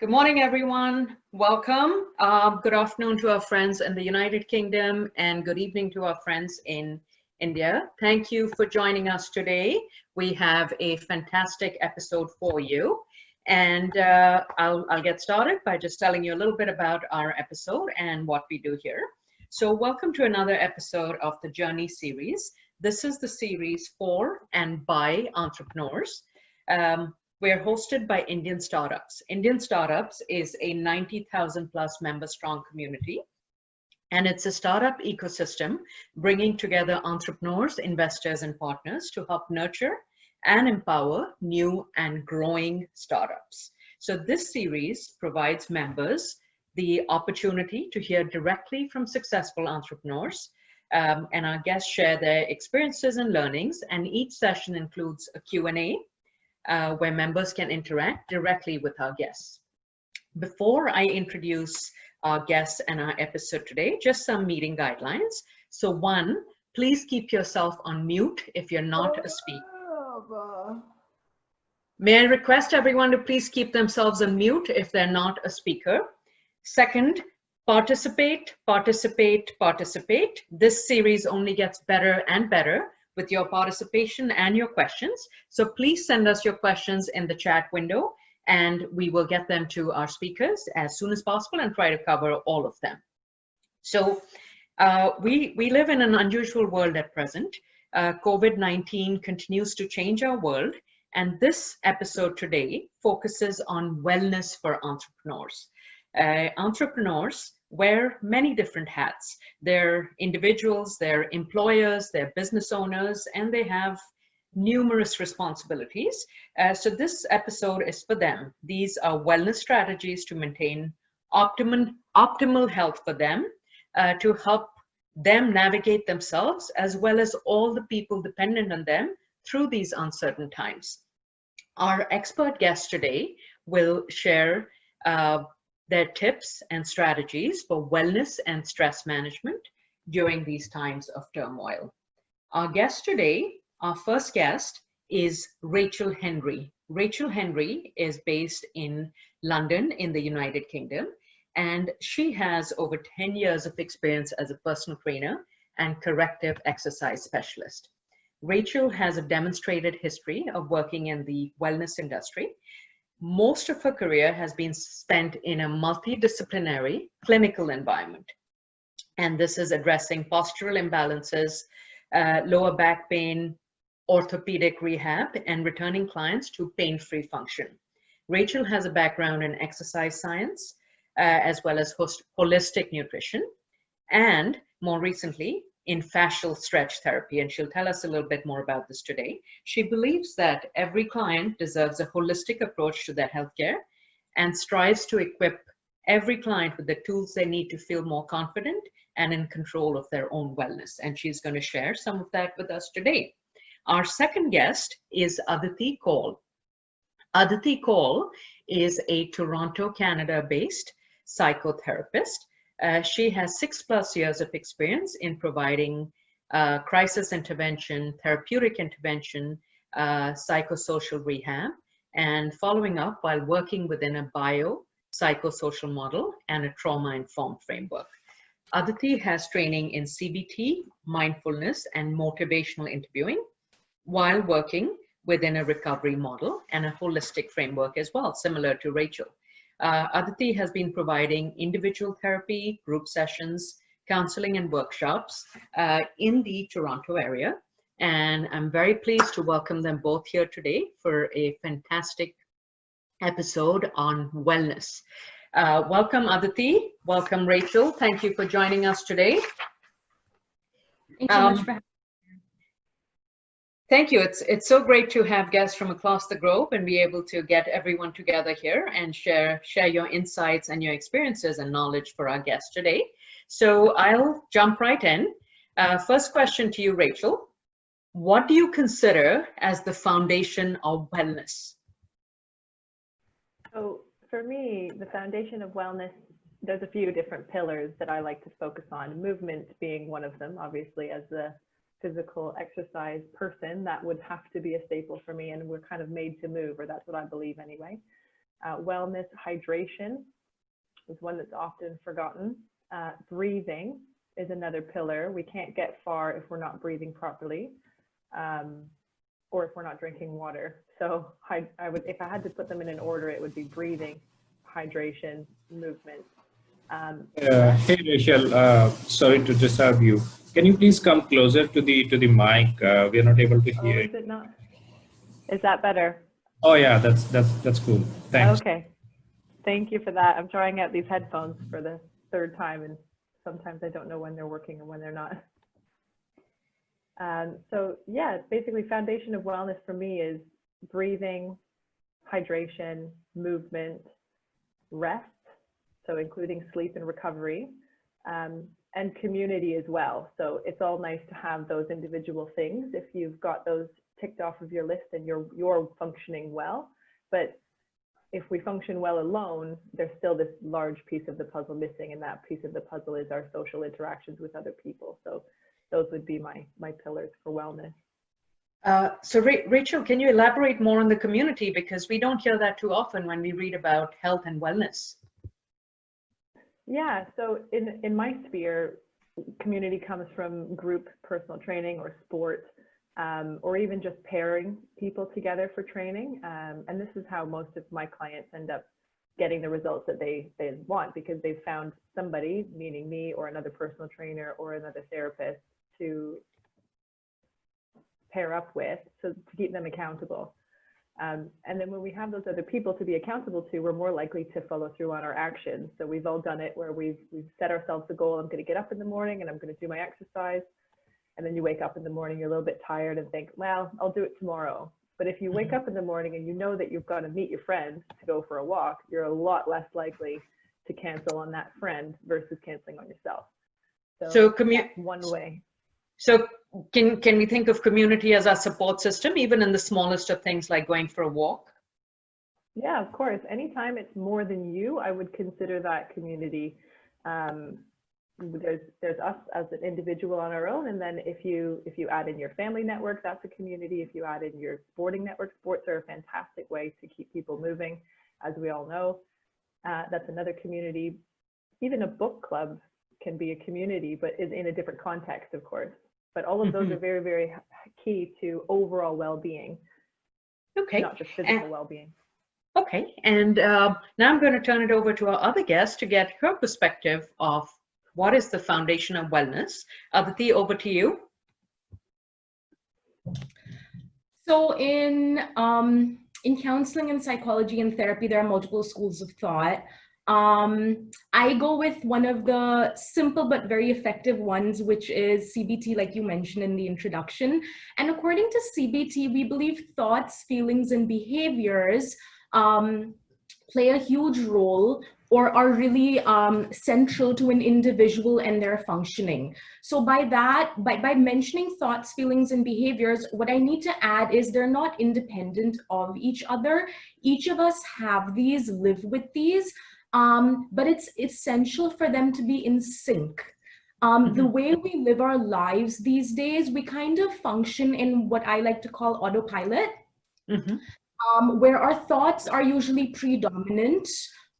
Good morning, everyone. Welcome. Good afternoon to our friends in the United Kingdom and good evening to our friends in India. Thank you for joining us today. We have a fantastic episode for you. And I'll get started by just telling you a little bit about our episode and what we do here. So welcome to another episode of the Journey series. This is the series for and by entrepreneurs. We're hosted by Indian Startups. Indian Startups is a 90,000 plus member strong community, and it's a startup ecosystem bringing together entrepreneurs, investors, and partners to help nurture and empower new and growing startups. So this series provides members the opportunity to hear directly from successful entrepreneurs, and our guests share their experiences and learnings, and each session includes a Q&A where members can interact directly with our guests. Before I introduce our guests and our episode today, just some meeting guidelines. So one, please keep yourself on mute if you're not a speaker. May I request everyone to please keep themselves on mute if they're not a speaker. Second, participate, participate, participate. This series only gets better and better with your participation and your questions. So please send us your questions in the chat window and we will get them to our speakers as soon as possible and try to cover all of them. So we live in an unusual world at present. COVID-19 continues to change our world, and this episode today focuses on wellness for entrepreneurs. Entrepreneurs wear many different hats. They're individuals, they're employers, they're business owners, and they have numerous responsibilities. So this episode is for them. These are wellness strategies to maintain optimal health for them, to help them navigate themselves as well as all the people dependent on them through these uncertain times. Our expert guest today will share their tips and strategies for wellness and stress management during these times of turmoil. Our guest today, our first guest, is Rachel Henry. Rachel Henry is based in London in the United Kingdom, and she has over 10 years of experience as a personal trainer and corrective exercise specialist. Rachel has a demonstrated history of working in the wellness industry. Most of her career has been spent in a multidisciplinary clinical environment. And this is addressing postural imbalances, lower back pain, orthopedic rehab, and returning clients to pain-free function. Rachel has a background in exercise science, as well as holistic nutrition, and more recently, in fascial stretch therapy, and she'll tell us a little bit more about this today. She believes that every client deserves a holistic approach to their healthcare and strives to equip every client with the tools they need to feel more confident and in control of their own wellness. And she's going to share some of that with us today. Our second guest is Aditi Kaul. Aditi Kaul is a Toronto, Canada-based psychotherapist. She has 6+ years of experience in providing crisis intervention, therapeutic intervention, psychosocial rehab, and following up while working within a bio-psychosocial model and a trauma-informed framework. Aditi has training in CBT, mindfulness, and motivational interviewing while working within a recovery model and a holistic framework as well, similar to Rachel. Aditi has been providing individual therapy, group sessions, counseling, and workshops in the Toronto area. And I'm very pleased to welcome them both here today for a fantastic episode on wellness. Welcome, Aditi. Welcome, Rachel. Thank you for joining us today. Thank you so much for having me. Thank you. It's so great to have guests from across the globe and be able to get everyone together here and share your insights and your experiences and knowledge for our guests today. So I'll jump right in. First question to you, Rachel. What do you consider as the foundation of wellness? So for me, the foundation of wellness, there's a few different pillars that I like to focus on, movement being one of them. Obviously, as a physical exercise person, that would have to be a staple for me, and we're kind of made to move, or that's what I believe anyway. Wellness, hydration is one that's often forgotten. Breathing is another pillar. We can't get far if we're not breathing properly, or if we're not drinking water. So I would, if I had to put them in an order, it would be breathing, hydration, movement. Hey Rachel, sorry to disturb you. Can you please come closer to the mic? We are not able to hear. Oh, is it not? Is that better? Oh yeah, that's cool. Thanks. Okay. Thank you for that. I'm trying out these headphones for the third time, and sometimes I don't know when they're working and when they're not. So yeah, basically foundation of wellness for me is breathing, hydration, movement, rest, so including sleep and recovery, and community as well. So it's all nice to have those individual things if you've got those ticked off of your list and you're functioning well. But if we function well alone, there's still this large piece of the puzzle missing, and that piece of the puzzle is our social interactions with other people. So those would be my pillars for wellness. So Rachel, can you elaborate more on the community, because we don't hear that too often when we read about health and wellness? Yeah, so in my sphere, community comes from group personal training or sport, or even just pairing people together for training. And this is how most of my clients end up getting the results that they want, because they've found somebody, meaning me or another personal trainer or another therapist, to pair up with, so to keep them accountable. And then when we have those other people to be accountable to, we're more likely to follow through on our actions. So we've all done it where we've set ourselves the goal, I'm going to get up in the morning and I'm going to do my exercise. And then you wake up in the morning, you're a little bit tired and think, well, I'll do it tomorrow. But if you wake up in the morning and you know that you've got to meet your friend to go for a walk, you're a lot less likely to cancel on that friend versus canceling on yourself. So that's one way. So can we think of community as our support system, even in the smallest of things like going for a walk? Yeah, of course. Anytime it's more than you, I would consider that community. There's us as an individual on our own, and then if you add in your family network, that's a community. If you add in your sporting network, sports are a fantastic way to keep people moving, as we all know. That's another community. Even a book club can be a community, but is in a different context, of course. But all of those are very, very key to overall well-being. Okay. Not just physical well-being. Okay, and now I'm going to turn it over to our other guest to get her perspective of what is the foundation of wellness. Aditi, over to you. So in counseling and psychology and therapy, there are multiple schools of thought. I go with one of the simple but very effective ones, which is CBT, like you mentioned in the introduction. And according to CBT, we believe thoughts, feelings, and behaviors play a huge role, or are really central to an individual and their functioning. So by that, by mentioning thoughts, feelings, and behaviors, what I need to add is they're not independent of each other. Each of us have these, live with these, but it's essential for them to be in sync. The way we live our lives these days, we kind of function in what I like to call autopilot, where our thoughts are usually predominant,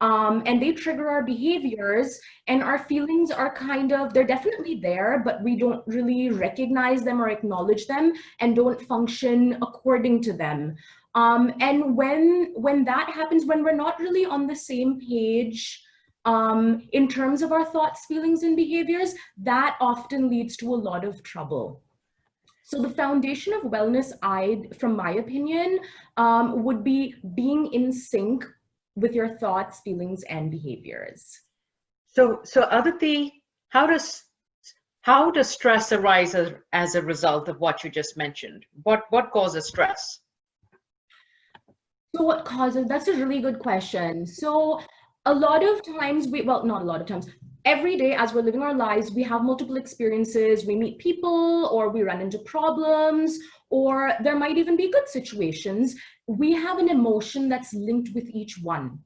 and they trigger our behaviors, and our feelings are kind of, they're definitely there, but we don't really recognize them or acknowledge them and don't function according to them. And when that happens, when we're not really on the same page in terms of our thoughts, feelings, and behaviors, that often leads to a lot of trouble. So the foundation of wellness, from my opinion, would be being in sync with your thoughts, feelings, and behaviors. So Aditi, how does stress arise as a result of what you just mentioned? What causes stress? So what causes, that's a really good question. So a lot of times well, not a lot of times, every day as we're living our lives, we have multiple experiences. We meet people, or we run into problems, or there might even be good situations. We have an emotion that's linked with each one.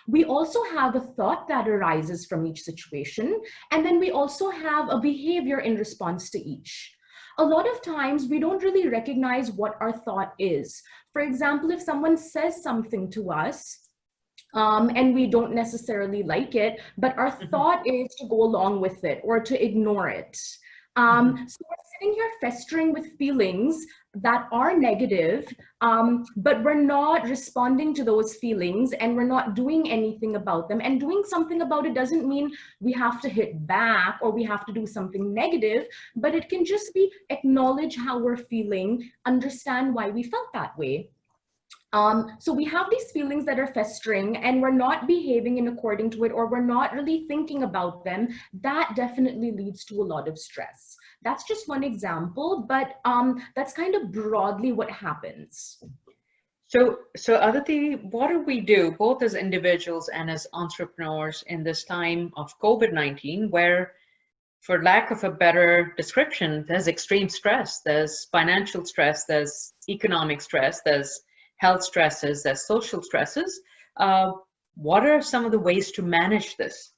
We also have a thought that arises from each situation, and then we also have a behavior in response to each. A lot of times we don't really recognize what our thought is. For example, if someone says something to us, and we don't necessarily like it, but our thought is to go along with it or to ignore it. So we're sitting here festering with feelings that are negative, but we're not responding to those feelings and we're not doing anything about them. And doing something about it doesn't mean we have to hit back or we have to do something negative, but it can just be acknowledge how we're feeling, understand why we felt that way. So we have these feelings that are festering and we're not behaving in according to it, or we're not really thinking about them. That definitely leads to a lot of stress. That's just one example, but that's kind of broadly what happens. So Aditi, what do we do both as individuals and as entrepreneurs in this time of COVID-19, where, for lack of a better description, there's extreme stress, there's financial stress, there's economic stress, there's health stresses, there's social stresses. What are some of the ways to manage this?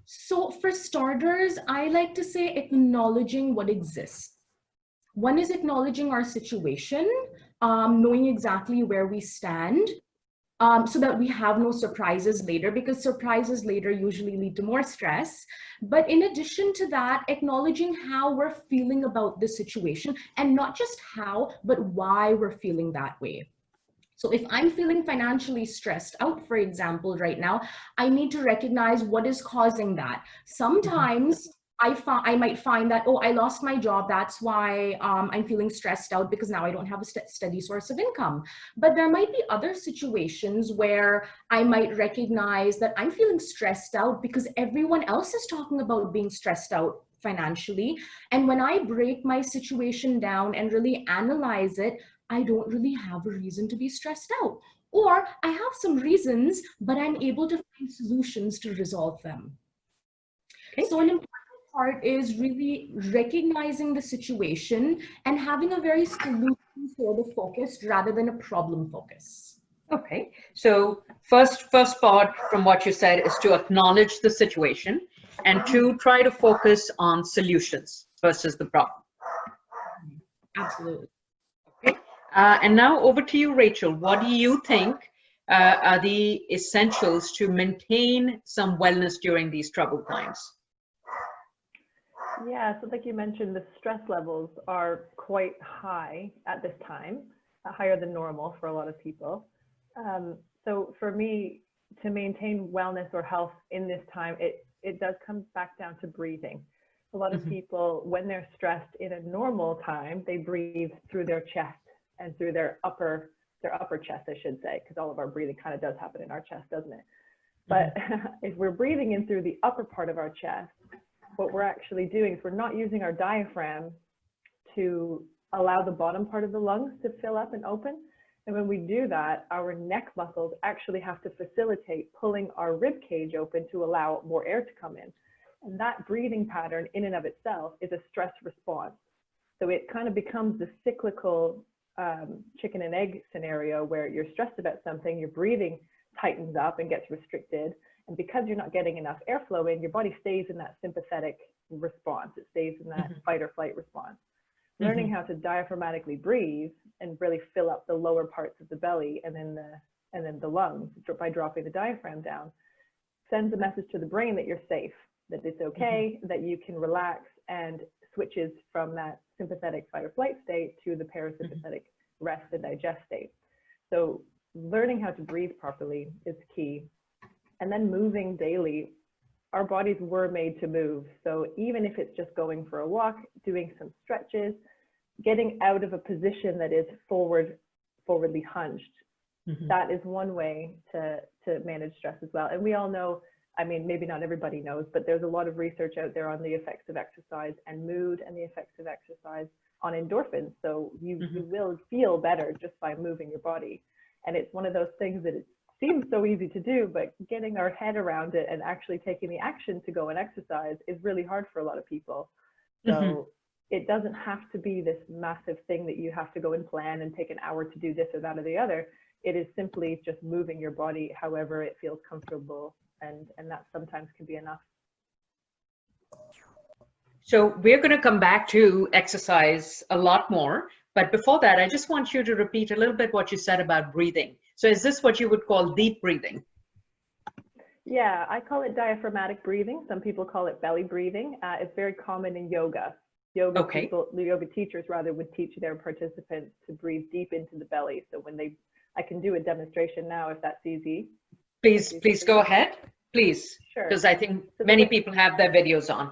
So for starters, I like to say acknowledging what exists. One is acknowledging our situation, knowing exactly where we stand, so that we have no surprises later, because surprises later usually lead to more stress. But in addition to that, acknowledging how we're feeling about the situation, and not just how, but why we're feeling that way. So if I'm feeling financially stressed out, for example, right now, I need to recognize what is causing that. Sometimes I might find that, oh, I lost my job. That's why I'm feeling stressed out, because now I don't have a steady source of income. But there might be other situations where I might recognize that I'm feeling stressed out because everyone else is talking about being stressed out financially. And when I break my situation down and really analyze it, I don't really have a reason to be stressed out. Or I have some reasons, but I'm able to find solutions to resolve them. Okay. So an important part is really recognizing the situation and having a very solution sort of focused rather than a problem focus. Okay, so first part from what you said is to acknowledge the situation, and to try to focus on solutions versus the problem. Absolutely. Okay, and now over to you, Rachel. What do you think are the essentials to maintain some wellness during these troubled times? Yeah, so like you mentioned, the stress levels are quite high at this time, higher than normal for a lot of people. So for me, to maintain wellness or health in this time, it does come back down to breathing. A lot of people, when they're stressed in a normal time, they breathe through their chest and through their upper chest, I should say, because all of our breathing kind of does happen in our chest, doesn't it? But if we're breathing in through the upper part of our chest, what we're actually doing is we're not using our diaphragm to allow the bottom part of the lungs to fill up and open. And when we do that, our neck muscles actually have to facilitate pulling our rib cage open to allow more air to come in. And that breathing pattern in and of itself is a stress response. So it kind of becomes the cyclical chicken and egg scenario where you're stressed about something, your breathing tightens up and gets restricted. And because you're not getting enough airflow in, your body stays in that sympathetic response. It stays in that fight or flight response. Learning how to diaphragmatically breathe and really fill up the lower parts of the belly and then the lungs by dropping the diaphragm down sends a message to the brain that you're safe, that it's okay, that you can relax, and switches from that sympathetic fight or flight state to the parasympathetic rest and digest state. So learning how to breathe properly is key. And then moving daily. Our bodies were made to move. So even if it's just going for a walk, doing some stretches, getting out of a position that is forwardly hunched, that is one way to manage stress as well. And we all know, I mean, maybe not everybody knows, but there's a lot of research out there on the effects of exercise and mood and the effects of exercise on endorphins. So you will feel better just by moving your body. And it's one of those things that it seems so easy to do, but getting our head around it and actually taking the action to go and exercise is really hard for a lot of people. So it doesn't have to be this massive thing that you have to go and plan and take an hour to do this or that or the other. It is simply just moving your body however it feels comfortable, and that sometimes can be enough. So we're going to come back to exercise a lot more, but before that, I just want you to repeat a little bit what you said about breathing. So is this what you would call deep breathing? Yeah, I call it diaphragmatic breathing. Some people call it belly breathing. It's very common in yoga. Yoga Okay. people, the yoga teachers rather, would teach their participants to breathe deep into the belly. So when they, I can do a demonstration now if that's easy. Please go ahead, please. Sure. Because I think So many people have their videos on.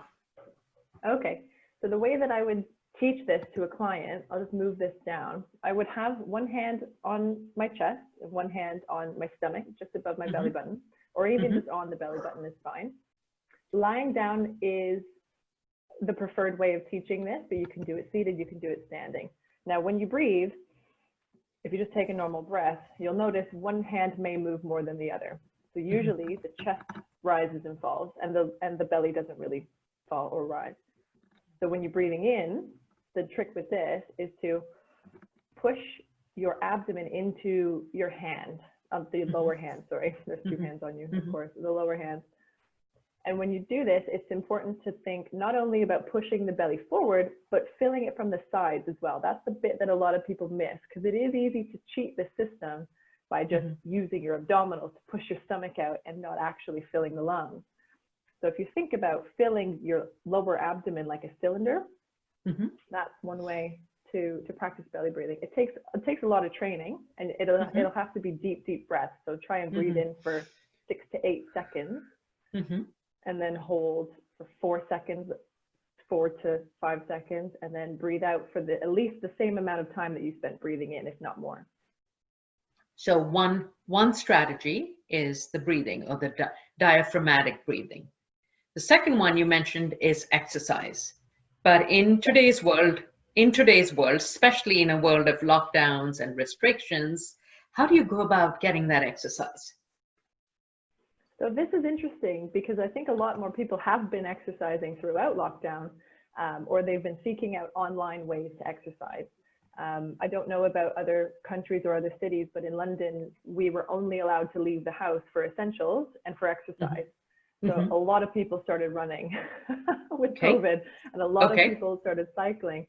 Okay, so the way that I would teach this to a client, I'll just move this down. I would have one hand on my chest and one hand on my stomach, just above my belly button, or even just on the belly button is fine. Lying down is the preferred way of teaching this, but you can do it seated, you can do it standing. Now, when you breathe, if you just take a normal breath, you'll notice one hand may move more than the other. So usually the chest rises and falls, and the belly doesn't really fall or rise. So when you're breathing in, the trick with this is to push your abdomen into your hand, the lower hand, sorry, there's two hands on you, of course, the lower hand. And when you do this, it's important to think not only about pushing the belly forward, but filling it from the sides as well. That's the bit that a lot of people miss, because it is easy to cheat the system by just using your abdominals to push your stomach out and not actually filling the lungs. So if you think about filling your lower abdomen like a cylinder, that's one way to practice belly breathing. It takes a lot of training, and it'll have to be deep breaths. So try and breathe in for 6 to 8 seconds. And then hold for 4 seconds, 4 to 5 seconds, and then breathe out for at least the same amount of time that you spent breathing in, if not more. So one strategy is the breathing, or the diaphragmatic breathing. The second one you mentioned is exercise. But in today's world, especially in a world of lockdowns and restrictions, how do you go about getting that exercise? So this is interesting because I think a lot more people have been exercising throughout lockdown, or they've been seeking out online ways to exercise. I don't know about other countries or other cities, but in London, we were only allowed to leave the house for essentials and for exercise. So a lot of people started running with COVID, and a lot of people started cycling.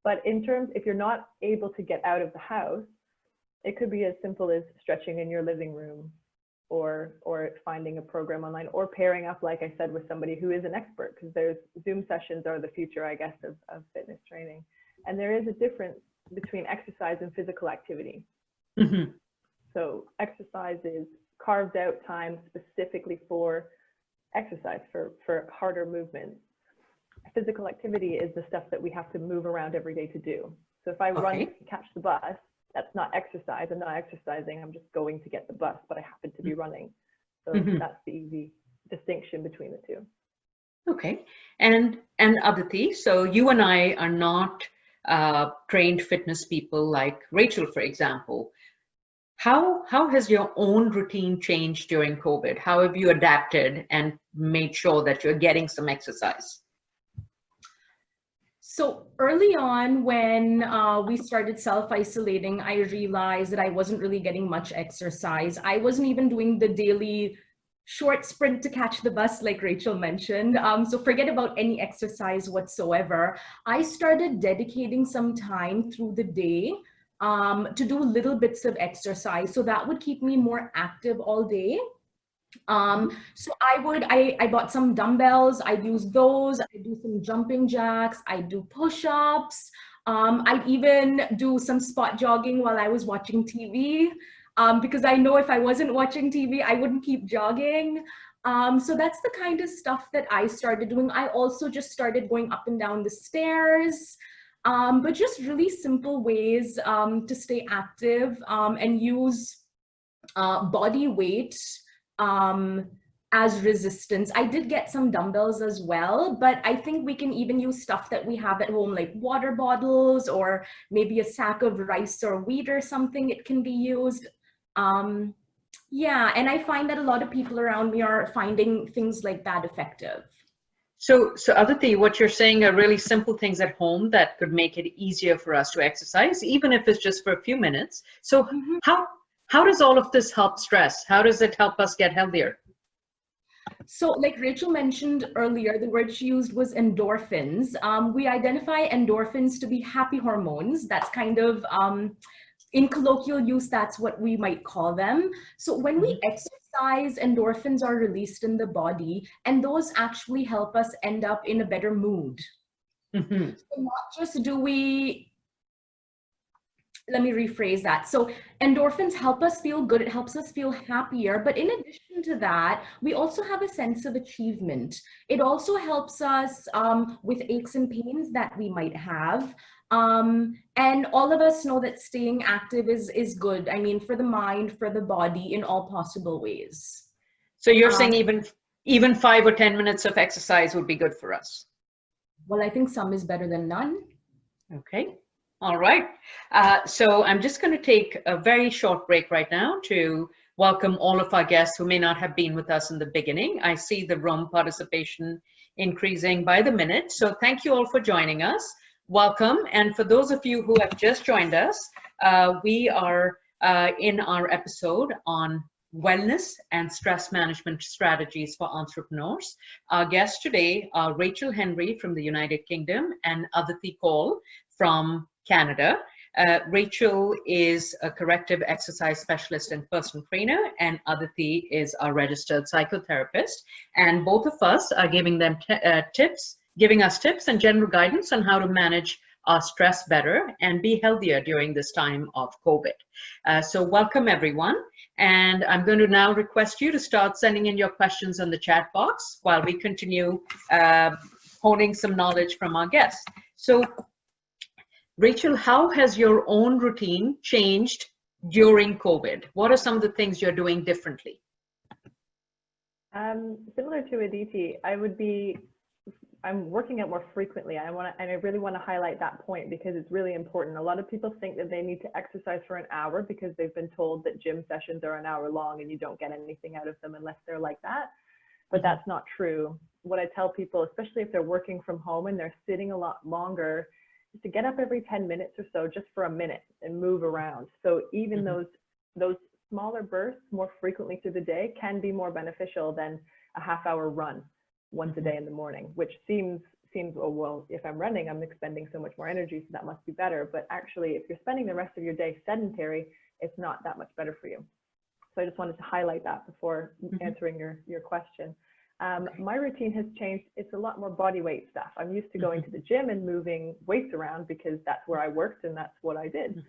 But in terms, if you're not able to get out of the house, it could be as simple as stretching in your living room, or finding a program online, or pairing up, like I said, with somebody who is an expert, because there's Zoom sessions are the future, I guess, of fitness training. And there is a difference between exercise and physical activity. So exercise is carved out time specifically for exercise, for harder movements. Physical activity is the stuff that we have to move around every day to do. So if I run to catch the bus, that's not exercise. I'm not exercising. I'm just going to get the bus, but I happen to be running. So that's the easy distinction between the two. Okay. And Aditi, so you and I are not trained fitness people like Rachel, for example. How has your own routine changed during COVID? How have you adapted and made sure that you're getting some exercise? So early on, when we started self-isolating, I realized that I wasn't really getting much exercise. I wasn't even doing the daily short sprint to catch the bus, like Rachel mentioned. So forget about any exercise whatsoever. I started dedicating some time through the day to do little bits of exercise. So that would keep me more active all day. So I bought some dumbbells, I'd use those, I do some jumping jacks, I do push-ups, I'd even do some spot jogging while I was watching TV, because I know if I wasn't watching TV, I wouldn't keep jogging. So that's the kind of stuff that I started doing. I also just started going up and down the stairs, but just really simple ways to stay active and use body weight as resistance. I did get some dumbbells as well, but I think we can even use stuff that we have at home, like water bottles or maybe a sack of rice or wheat or something. It can be used. Yeah, and I find that a lot of people around me are finding things like that effective. So Aditi, what you're saying are really simple things at home that could make it easier for us to exercise, even if it's just for a few minutes. So how does all of this help stress? How does it help us get healthier? So like Rachel mentioned earlier, the word she used was endorphins. We identify endorphins to be happy hormones. That's kind of in colloquial use, that's what we might call them. So when we exercise, endorphins are released in the body, and those actually help us end up in a better mood. So not just do we, let me rephrase that. So endorphins help us feel good. It helps us feel happier. But in addition to that, we also have a sense of achievement. It also helps us with aches and pains that we might have. And all of us know that staying active is good. I mean, for the mind, for the body, in all possible ways. So you're saying even 5 or 10 minutes of exercise would be good for us? Well, I think some is better than none. Okay. All right. So I'm just going to take a very short break right now to welcome all of our guests who may not have been with us in the beginning. I see the room participation increasing by the minute. So thank you all for joining us. Welcome. And for those of you who have just joined us, we are in our episode on wellness and stress management strategies for entrepreneurs. Our guests today are Rachel Henry from the United Kingdom and Aditi Kaul from Canada. Rachel is a corrective exercise specialist and personal trainer, and Aditi is a registered psychotherapist. And both of us are giving us tips and general guidance on how to manage our stress better and be healthier during this time of COVID. So welcome everyone. And I'm going to now request you to start sending in your questions on the chat box while we continue honing some knowledge from our guests. So Rachel, how has your own routine changed during COVID? What are some of the things you're doing differently? Similar to Aditi, I'm working out more frequently. And I really want to highlight that point because it's really important. A lot of people think that they need to exercise for an hour because they've been told that gym sessions are an hour long and you don't get anything out of them unless they're like that. But that's not true. What I tell people, especially if they're working from home and they're sitting a lot longer, is to get up every 10 minutes or so just for a minute and move around. So even those smaller bursts more frequently through the day can be more beneficial than a half-hour run once a day in the morning, which seems, oh, well, if I'm running, I'm expending so much more energy, so that must be better. But actually, if you're spending the rest of your day sedentary, it's not that much better for you. So I just wanted to highlight that before answering your question. My routine has changed. It's a lot more body weight stuff. I'm used to going to the gym and moving weights around because that's where I worked and that's what I did.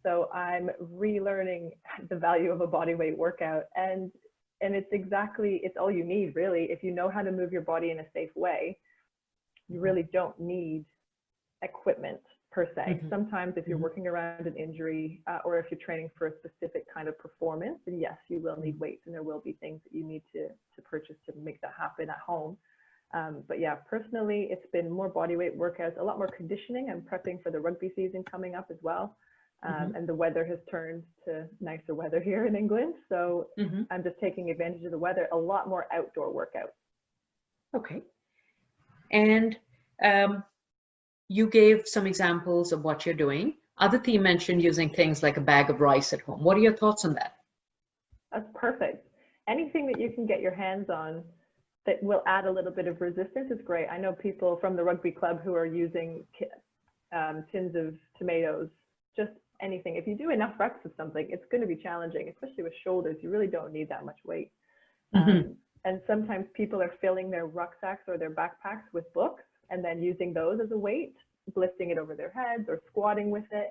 So I'm relearning the value of a body weight workout, and it's all you need really. If you know how to move your body in a safe way, you really don't need equipment per se. Sometimes if you're working around an injury or if you're training for a specific kind of performance, then yes, you will need weights and there will be things that you need to purchase to make that happen at home. But yeah, personally, it's been more body weight workouts, a lot more conditioning. I'm prepping for the rugby season coming up as well. And the weather has turned to nicer weather here in England. So I'm just taking advantage of the weather, a lot more outdoor workout. Okay. And you gave some examples of what you're doing. Aditi mentioned using things like a bag of rice at home. What are your thoughts on that? That's perfect. Anything that you can get your hands on that will add a little bit of resistance is great. I know people from the rugby club who are using tins of tomatoes, just anything. If you do enough reps of something, it's going to be challenging, especially with shoulders. You really don't need that much weight. And sometimes people are filling their rucksacks or their backpacks with books and then using those as a weight, lifting it over their heads or squatting with it.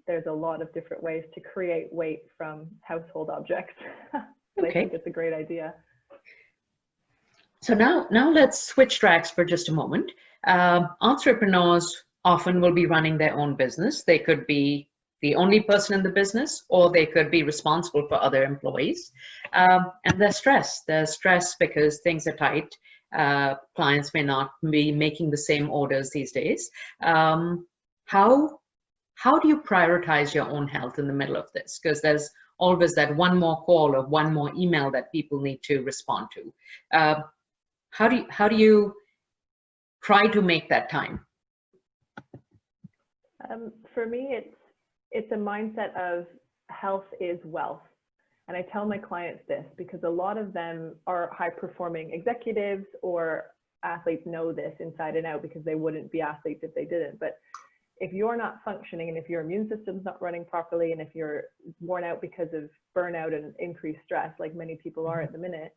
There's a lot of different ways to create weight from household objects. I think it's a great idea. So now let's switch tracks for just a moment. Entrepreneurs often will be running their own business. They could be the only person in the business, or they could be responsible for other employees. And there's stress. There's stress because things are tight. Clients may not be making the same orders these days. How do you prioritize your own health in the middle of this? Because there's always that one more call or one more email that people need to respond to. How do you try to make that time? For me, it's a mindset of health is wealth. And I tell my clients this because a lot of them are high performing executives or athletes know this inside and out because they wouldn't be athletes if they didn't. But if you're not functioning and if your immune system's not running properly and if you're worn out because of burnout and increased stress, like many people are at the minute,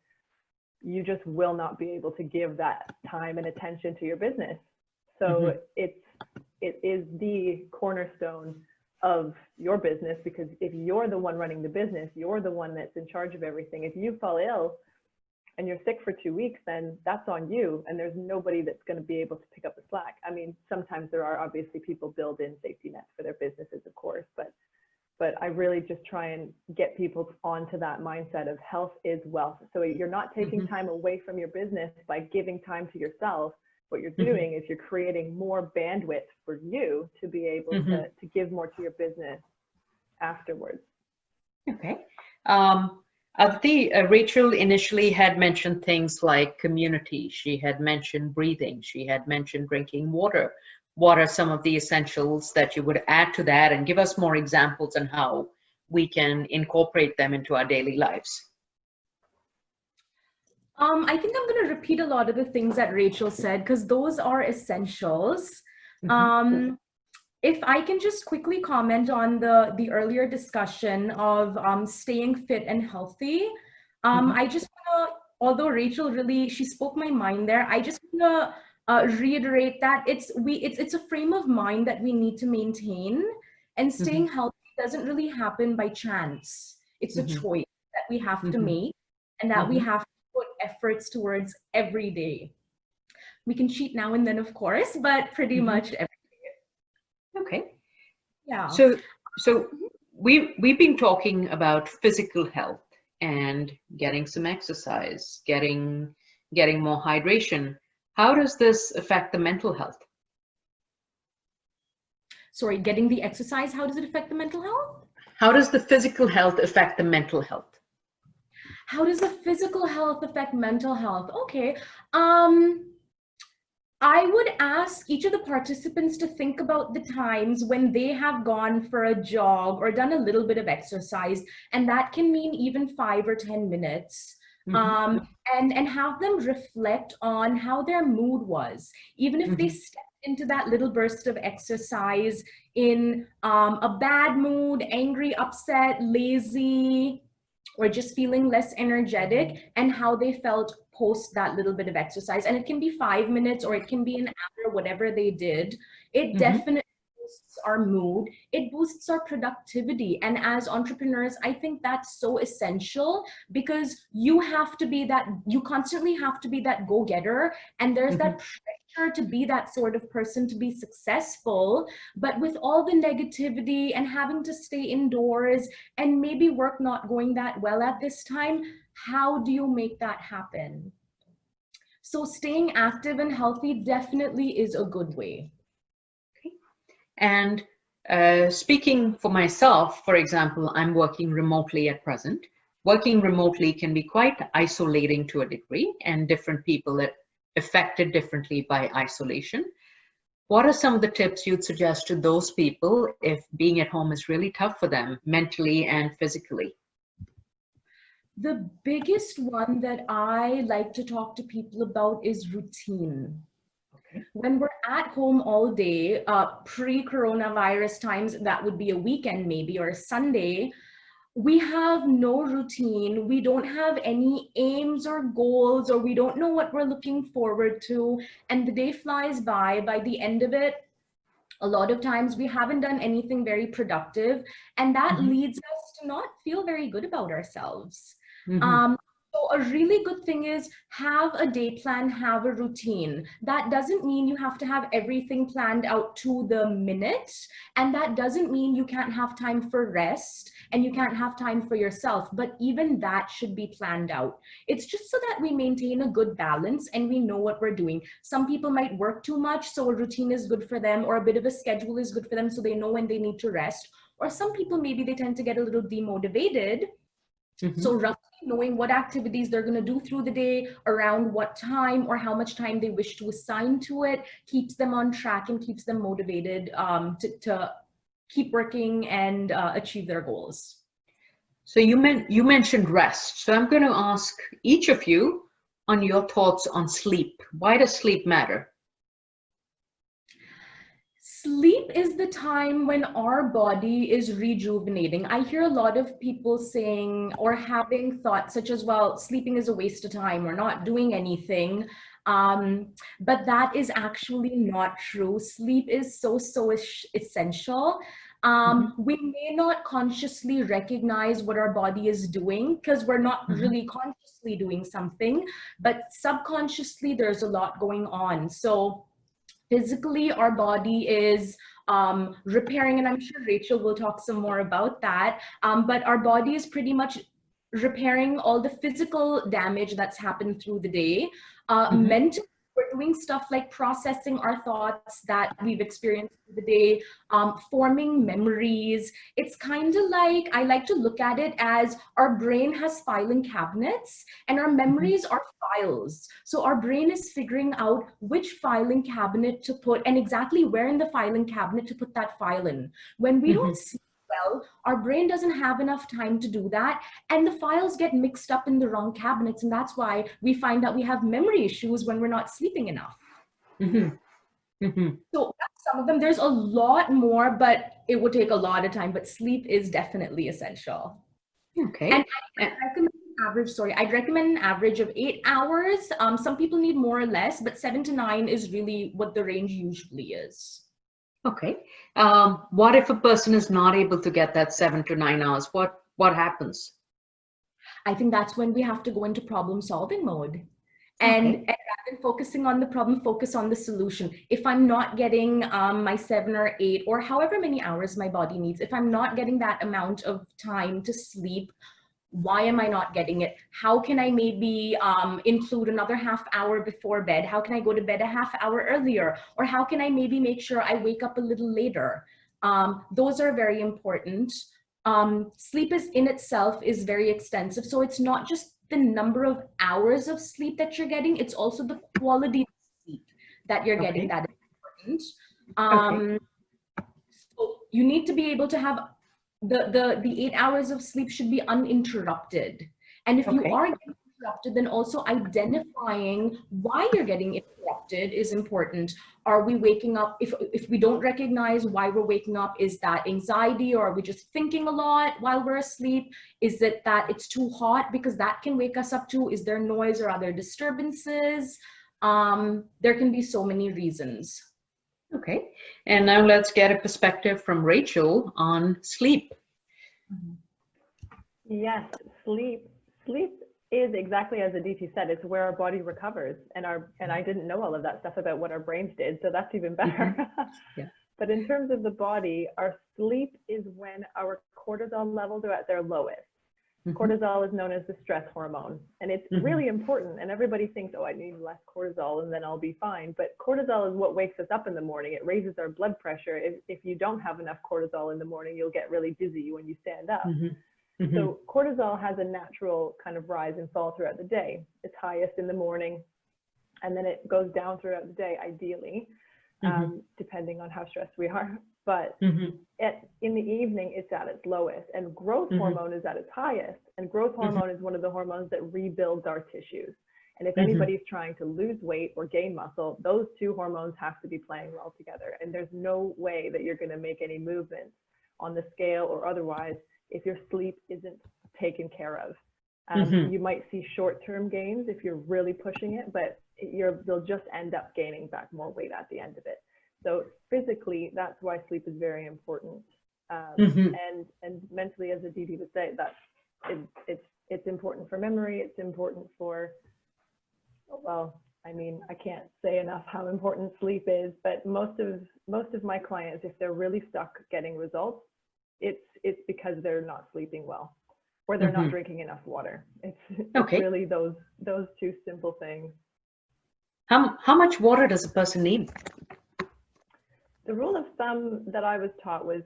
you just will not be able to give that time and attention to your business. So it is the cornerstone of your business, because if you're the one running the business, you're the one that's in charge of everything. If you fall ill and you're sick for 2 weeks, then that's on you, and there's nobody that's going to be able to pick up the slack. I mean, sometimes there are obviously people build in safety nets for their businesses, of course, but I really just try and get people onto that mindset of health is wealth. So you're not taking time away from your business by giving time to yourself. What you're doing is you're creating more bandwidth for you to be able to give more to your business afterwards. Okay. Rachel initially had mentioned things like community. She had mentioned breathing. She had mentioned drinking water. What are some of the essentials that you would add to that, and give us more examples on how we can incorporate them into our daily lives? I think I'm going to repeat a lot of the things that Rachel said, because those are essentials. If I can just quickly comment on the earlier discussion of staying fit and healthy, I just want to, although Rachel really, she spoke my mind there, I just want to reiterate that it's a frame of mind that we need to maintain, and staying healthy doesn't really happen by chance. It's a choice that we have to make, and that we have to put efforts towards every day. We can cheat now and then, of course, but pretty much every day. Okay. Yeah. So we've been talking about physical health and getting some exercise, getting more hydration. How does this affect the mental health? Sorry, getting the exercise, how does it affect the mental health? How does the physical health affect the mental health? How does the physical health affect mental health? Okay. I would ask each of the participants to think about the times when they have gone for a jog or done a little bit of exercise, and that can mean even 5 or 10 minutes. And have them reflect on how their mood was, even if they stepped into that little burst of exercise in a bad mood, angry, upset, lazy, or just feeling less energetic, and how they felt post that little bit of exercise. And it can be 5 minutes or it can be an hour, whatever they did. It definitely boosts our mood. It boosts our productivity. And as entrepreneurs, I think that's so essential, because you have to be that, you constantly have to be that go-getter. And there's that pressure to be that sort of person to be successful. But with all the negativity and having to stay indoors and maybe work not going that well at this time, how do you make that happen? So staying active and healthy definitely is a good way. And speaking for myself, for example, I'm working remotely at present. Working remotely can be quite isolating to a degree, and different people are affected differently by isolation. What are some of the tips you'd suggest to those people if being at home is really tough for them, mentally and physically? The biggest one that I like to talk to people about is routine. When we're at home all day, pre-coronavirus times, that would be a weekend maybe, or a Sunday, we have no routine. We don't have any aims or goals, or we don't know what we're looking forward to. And the day flies by. By the end of it, a lot of times we haven't done anything very productive. And that leads us to not feel very good about ourselves. So a really good thing is have a day plan, have a routine. That doesn't mean you have to have everything planned out to the minute. And that doesn't mean you can't have time for rest and you can't have time for yourself. But even that should be planned out. It's just so that we maintain a good balance and we know what we're doing. Some people might work too much, so a routine is good for them, or a bit of a schedule is good for them so they know when they need to rest. Or some people, maybe they tend to get a little demotivated. So roughly knowing what activities they're going to do through the day, around what time, or how much time they wish to assign to it, keeps them on track and keeps them motivated to keep working and achieve their goals. So you mentioned rest. So I'm going to ask each of you on your thoughts on sleep. Why does sleep matter? Sleep is the time when our body is rejuvenating. I hear a lot of people saying or having thoughts such as, well, sleeping is a waste of time, we're not doing anything. But that is actually not true. Sleep is so essential. We may not consciously recognize what our body is doing because we're not really consciously doing something, but subconsciously there's a lot going on. So physically, our body is repairing, and I'm sure Rachel will talk some more about that, but our body is pretty much repairing all the physical damage that's happened through the day. Mentally, we're doing stuff like processing our thoughts that we've experienced through the day, forming memories. It's kind of like, I like to look at it as our brain has filing cabinets and our memories are files. So our brain is figuring out which filing cabinet to put and exactly where in the filing cabinet to put that file in. When we don't sleep well, our brain doesn't have enough time to do that, and the files get mixed up in the wrong cabinets, and that's why we find that we have memory issues when we're not sleeping enough. So that's some of them. There's a lot more, but it would take a lot of time, but sleep is definitely essential. Okay. And I'd recommend an average of 8 hours. Some people need more or less, but 7 to 9 is really what the range usually is. Okay. What if a person is not able to get that 7 to 9 hours? What happens? I think that's when we have to go into problem solving mode. And rather than focusing on the problem, focus on the solution. If I'm not getting my 7 or 8 or however many hours my body needs, if I'm not getting that amount of time to sleep, why am I not getting it? How can I maybe include another half hour before bed? How can I go to bed a half hour earlier? Or how can I maybe make sure I wake up a little later? Those are very important. Sleep in itself is very extensive. So it's not just the number of hours of sleep that you're getting, it's also the quality of sleep that you're getting that is important. So you need to be able to have the 8 hours of sleep should be uninterrupted. And if you are getting interrupted, then also identifying why you're getting interrupted is important. Are we waking up? If we don't recognize why we're waking up, is that anxiety, or are we just thinking a lot while we're asleep? Is it that it's too hot? Because that can wake us up too. Is there noise or other disturbances? There can be so many reasons. Okay. And now let's get a perspective from Rachel on sleep. Yes, sleep is exactly as Aditi said, it's where our body recovers, and I didn't know all of that stuff about what our brains did, so that's even better. But in terms of the body, our sleep is when our cortisol levels are at their lowest. Cortisol is known as the stress hormone, and it's really important, and everybody thinks, oh, I need less cortisol and then I'll be fine. But cortisol is what wakes us up in the morning. It raises our blood pressure. If you don't have enough cortisol in the morning, you'll get really dizzy when you stand up. So cortisol has a natural kind of rise and fall throughout the day. It's highest in the morning, and then it goes down throughout the day, ideally, depending on how stressed we are. But in the evening, it's at its lowest, and growth hormone is at its highest. And growth hormone is one of the hormones that rebuilds our tissues. And if anybody's trying to lose weight or gain muscle, those two hormones have to be playing well together. And there's no way that you're going to make any movement on the scale or otherwise if your sleep isn't taken care of. You might see short-term gains if you're really pushing it, but they'll just end up gaining back more weight at the end of it. So physically, that's why sleep is very important. And mentally, as Aditi would say, that it's important for memory. It's important for, well, I mean, I can't say enough how important sleep is, but most of my clients, if they're really stuck getting results, it's because they're not sleeping well, or they're not drinking enough water. It's really those two simple things. How much water does a person need? The rule of thumb that I was taught was,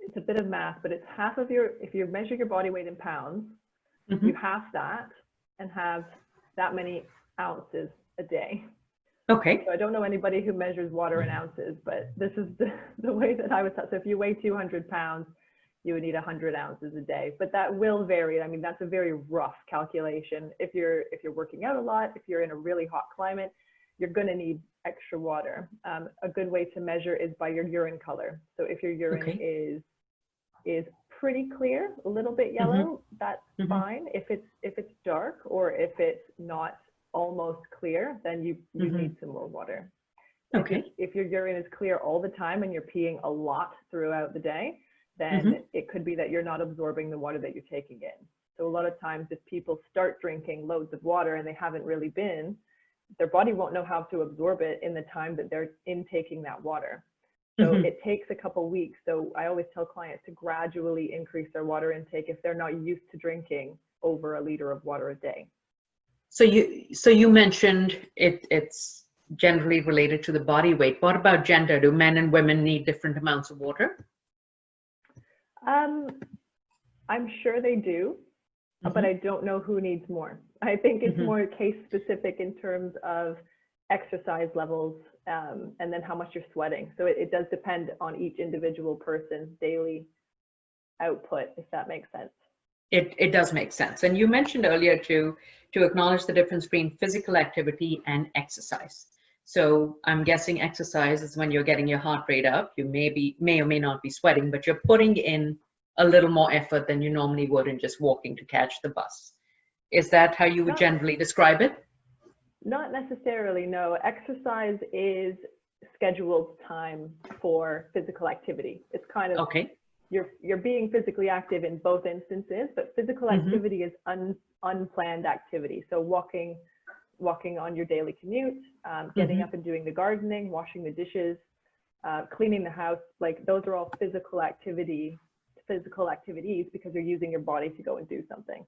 it's a bit of math, but it's half of if you measure your body weight in pounds, you half that and have that many ounces a day. So I don't know anybody who measures water in ounces, but this is the way that I was taught. So if you weigh 200 pounds, you would need 100 ounces a day, but that will vary. I mean, that's a very rough calculation. If you're working out a lot, if you're in a really hot climate, you're going to need extra water. A good way to measure is by your urine color. So if your urine is pretty clear, a little bit yellow, that's fine. If it's dark or if it's not almost clear, then you need some more water. Okay. If your urine is clear all the time and you're peeing a lot throughout the day, then it could be that you're not absorbing the water that you're taking in. So a lot of times if people start drinking loads of water and they haven't really been, their body won't know how to absorb it in the time that they're intaking that water. So it takes a couple weeks. So I always tell clients to gradually increase their water intake if they're not used to drinking over 1 liter of water a day. So you mentioned it's generally related to the body weight. What about gender? Do men and women need different amounts of water? I'm sure they do, but I don't know who needs more. I think it's more case specific in terms of exercise levels, and then how much you're sweating. So it does depend on each individual person's daily output, if that makes sense. It does make sense. And you mentioned earlier to acknowledge the difference between physical activity and exercise. So I'm guessing exercise is when you're getting your heart rate up. You may or may not be sweating, but you're putting in a little more effort than you normally would in just walking to catch the bus. Is that how you would generally describe it? Not necessarily, no. Exercise is scheduled time for physical activity. It's kind of, you're being physically active in both instances, but physical activity is unplanned activity. So walking on your daily commute, getting up and doing the gardening, washing the dishes, cleaning the house, like those are all physical activities because you're using your body to go and do something.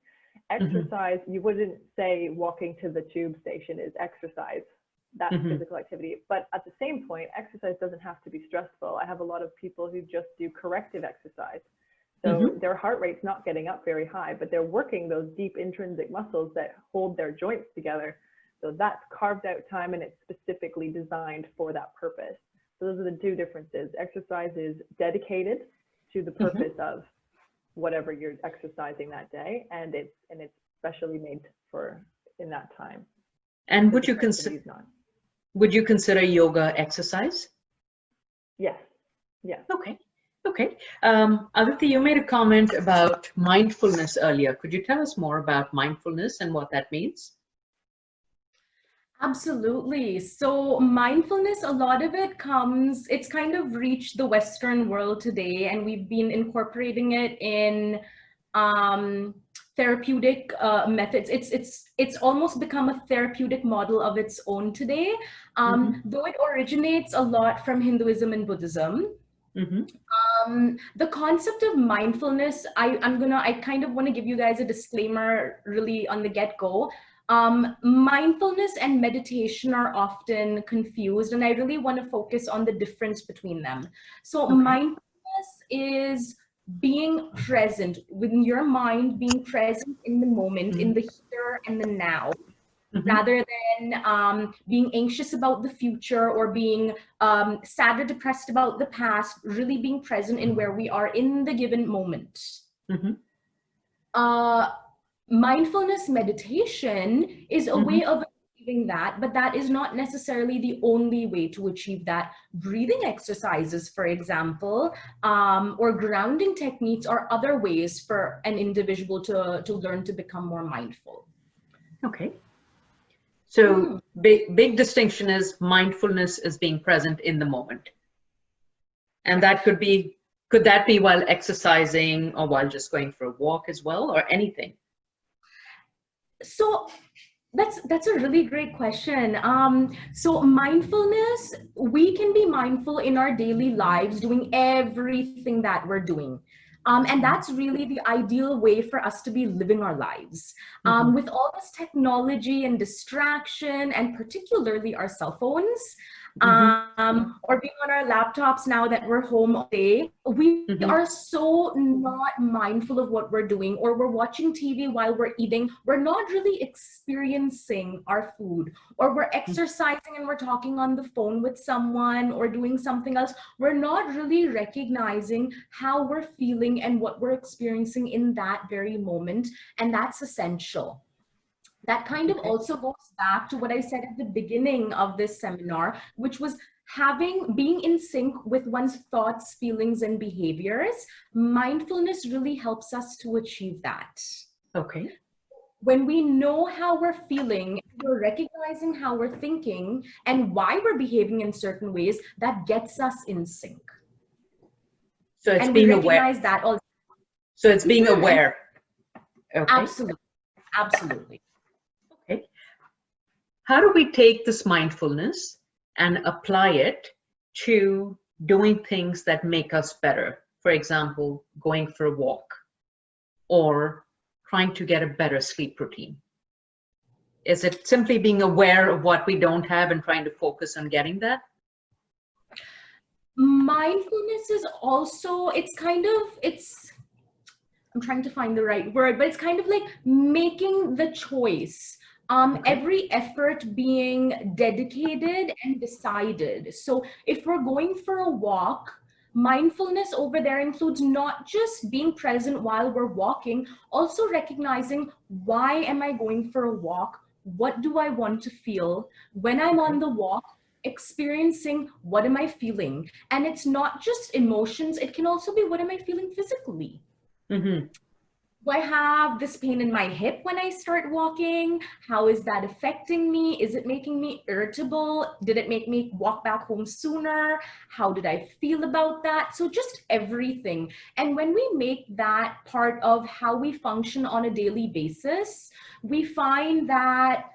Exercise, you wouldn't say walking to the tube station is exercise. That's physical activity. But at the same point, exercise doesn't have to be stressful. I have a lot of people who just do corrective exercise. So their heart rate's not getting up very high, but they're working those deep intrinsic muscles that hold their joints together. So that's carved out time and it's specifically designed for that purpose. So those are the two differences. Exercise is dedicated to the purpose of whatever you're exercising that day, and it's specially made for in that time. And would you consider yoga exercise? Yes. Yeah. Okay. Aditi, you made a comment about mindfulness earlier. Could you tell us more about mindfulness and what that means? Absolutely. So mindfulness, a lot of it it's kind of reached the Western world today, and we've been incorporating it in therapeutic methods. It's almost become a therapeutic model of its own today, though it originates a lot from Hinduism and Buddhism. The concept of mindfulness, I kind of want to give you guys a disclaimer really on the get-go. Mindfulness and meditation are often confused, and I really want to focus on the difference between them. So mindfulness is being present within your mind, being present in the moment, in the here and the now, rather than being anxious about the future or being sad or depressed about the past, really being present in where we are in the given moment. Mindfulness meditation is a way of achieving that, but that is not necessarily the only way to achieve that. Breathing exercises, for example, or grounding techniques are other ways for an individual to learn to become more mindful. Okay. So big distinction is mindfulness is being present in the moment. And that could that be while exercising or while just going for a walk as well, or anything? So that's a really great question. So mindfulness, we can be mindful in our daily lives doing everything that we're doing. And that's really the ideal way for us to be living our lives. With all this technology and distraction, and particularly our cell phones, or being on our laptops now that we're home all day, we are so not mindful of what we're doing, or we're watching TV while we're eating. We're not really experiencing our food, or we're exercising and we're talking on the phone with someone or doing something else. We're not really recognizing how we're feeling and what we're experiencing in that very moment, and that's essential. that kind of Okay. also goes back to what I said at the beginning of this seminar, which was being in sync with one's thoughts, feelings, and behaviors. Mindfulness really helps us to achieve that. Okay. When we know how we're feeling, we're recognizing how we're thinking and why we're behaving in certain ways, that gets us in sync. So it's And being we aware. recognize that also. So it's being aware. Okay. Absolutely. Absolutely. Okay. How do we take this mindfulness and apply it to doing things that make us better? For example, going for a walk or trying to get a better sleep routine. Is it simply being aware of what we don't have and trying to focus on getting that? Mindfulness is also, I'm trying to find the right word, but it's kind of like making the choice. Okay. Every effort being dedicated and decided. So if we're going for a walk, mindfulness over there includes not just being present while we're walking, also recognizing, why am I going for a walk? What do I want to feel? When I'm on the walk, experiencing, what am I feeling? And it's not just emotions, it can also be, what am I feeling physically? Mm-hmm. Do I have this pain in my hip when I start walking? How is that affecting me? Is it making me irritable? Did it make me walk back home sooner? How did I feel about that? So just everything. And when we make that part of how we function on a daily basis, we find that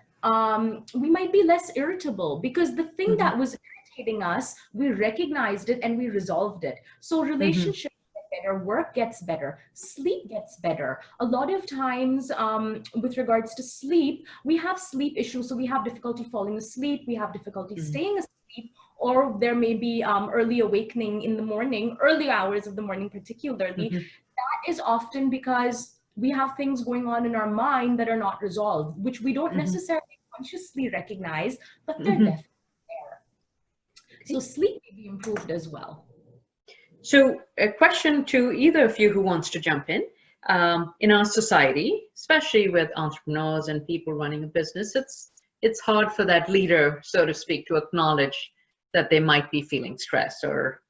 we might be less irritable, because the thing that was irritating us, we recognized it and we resolved it. So relationships get better, work gets better, sleep gets better. A lot of times with regards to sleep, we have sleep issues. So we have difficulty falling asleep, we have difficulty staying asleep, or there may be early awakening in the morning, early hours of the morning particularly. That is often because we have things going on in our mind that are not resolved, which we don't necessarily consciously recognize, but they're definitely there. So sleep may be improved as well. So a question to either of you who wants to jump in our society, especially with entrepreneurs and people running a business, it's hard for that leader, so to speak, to acknowledge that they might be feeling stress, or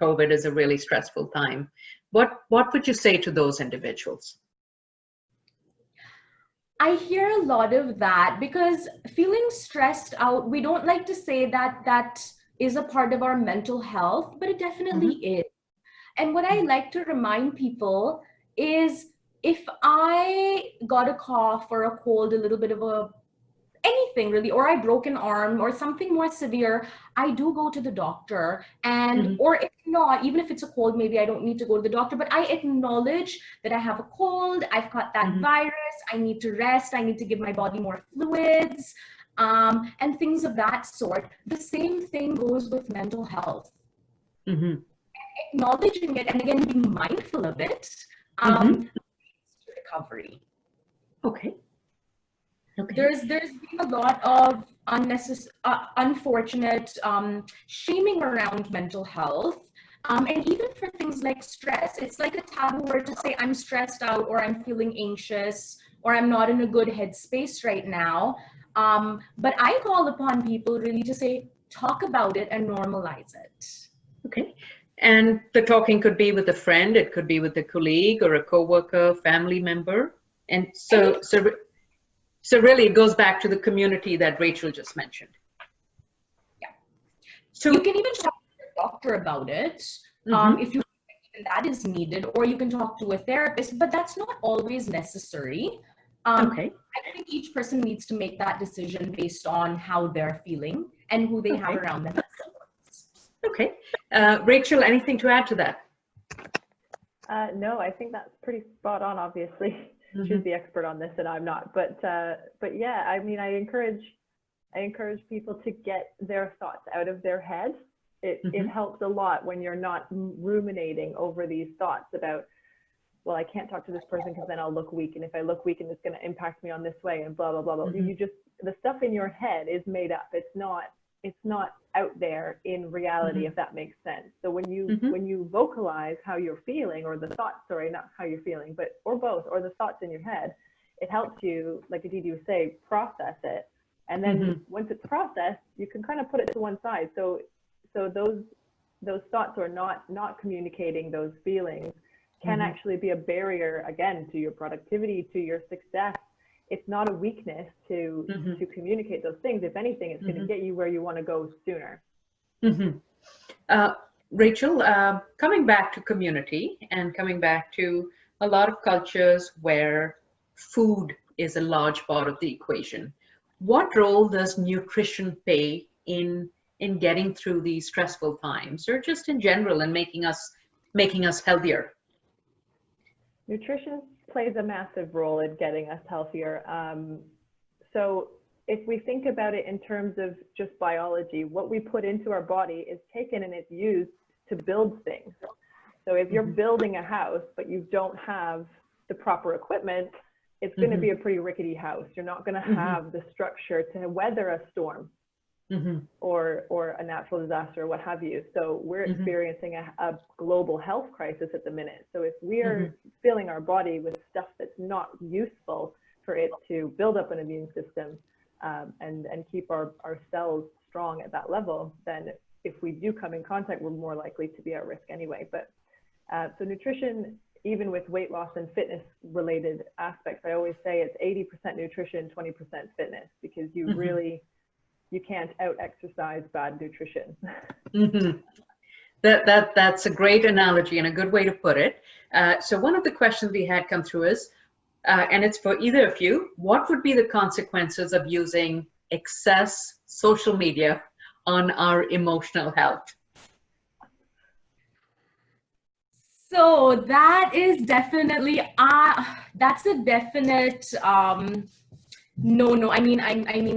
COVID is a really stressful time. What would you say to those individuals? I hear a lot of that, because feeling stressed out, we don't like to say that that is a part of our mental health, but it definitely is. And what I like to remind people is, if I got a cough or a cold, a little bit of anything really, or I broke an arm or something more severe, I do go to the doctor. And or if not, even if it's a cold, maybe I don't need to go to the doctor, but I acknowledge that I have a cold, I've got that virus, I need to rest, I need to give my body more fluids, and things of that sort. The same thing goes with mental health. Acknowledging it, and again, being mindful of it, leads to recovery. Okay. There's been a lot of unfortunate shaming around mental health, and even for things like stress. It's like a taboo word to say I'm stressed out, or I'm feeling anxious, or I'm not in a good headspace right now. But I call upon people really to say, talk about it and normalize it. Okay. And the talking could be with a friend, it could be with a colleague or a coworker, family member. And so really it goes back to the community that Rachel just mentioned. Yeah. So you can even talk to your doctor about it if you think that is needed, or you can talk to a therapist, but that's not always necessary. I think each person needs to make that decision based on how they're feeling and who they have around them. Okay. Rachel, anything to add to that? No, I think that's pretty spot on, obviously. She's the expert on this and I'm not, but yeah, I mean, I encourage people to get their thoughts out of their head. It helps a lot when you're not ruminating over these thoughts about, well, I can't talk to this person because then I'll look weak, and if I look weak and it's going to impact me on this way, and blah blah blah blah. You just, the stuff in your head is made up. It's not out there in reality, if that makes sense. So when you vocalize how you're feeling, or the thoughts, sorry, not how you're feeling, but or both, or the thoughts in your head, it helps you, like Aditi was saying, process it. And then once it's processed, you can kind of put it to one side. So those thoughts or not communicating those feelings can actually be a barrier, again, to your productivity, to your success. It's not a weakness to communicate those things. If anything, it's going to get you where you want to go sooner. Rachel, coming back to community and coming back to a lot of cultures where food is a large part of the equation, what role does nutrition play in getting through these stressful times, or just in general, in making us healthier? Nutrition plays a massive role in getting us healthier. So if we think about it in terms of just biology, what we put into our body is taken and it's used to build things. So if you're building a house, but you don't have the proper equipment, it's going to be a pretty rickety house. You're not going to have the structure to weather a storm or a natural disaster or what have you. So we're experiencing a global health crisis at the minute. So if we are filling our body with stuff that's not useful for it to build up an immune system and keep our cells strong at that level, then if we do come in contact, we're more likely to be at risk anyway. But so nutrition, even with weight loss and fitness related aspects, I always say it's 80% nutrition, 20% fitness, because you can't out exercise bad nutrition. That's a great analogy and a good way to put it. So one of the questions we had come through is, and it's for either of you, what would be the consequences of using excess social media on our emotional health? So that is definitely, that's a definite no. I mean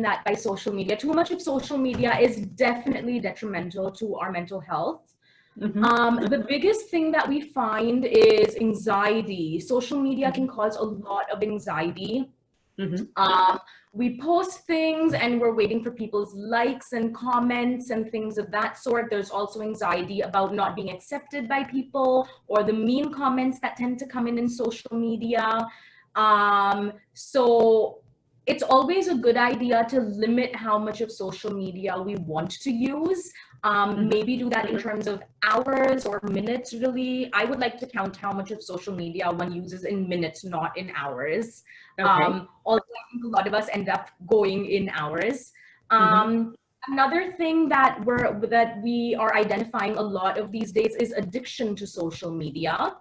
that by social media. Too much of social media is definitely detrimental to our mental health. The biggest thing that we find is anxiety. Social media can cause a lot of anxiety. We post things and we're waiting for people's likes and comments and things of that sort. There's also anxiety about not being accepted by people, or the mean comments that tend to come in social media. So it's always a good idea to limit how much of social media we want to use. Maybe do that in terms of hours or minutes, really. I would like to count how much of social media one uses in minutes, not in hours. Although I think a lot of us end up going in hours. Another thing that we are identifying a lot of these days is addiction to social media.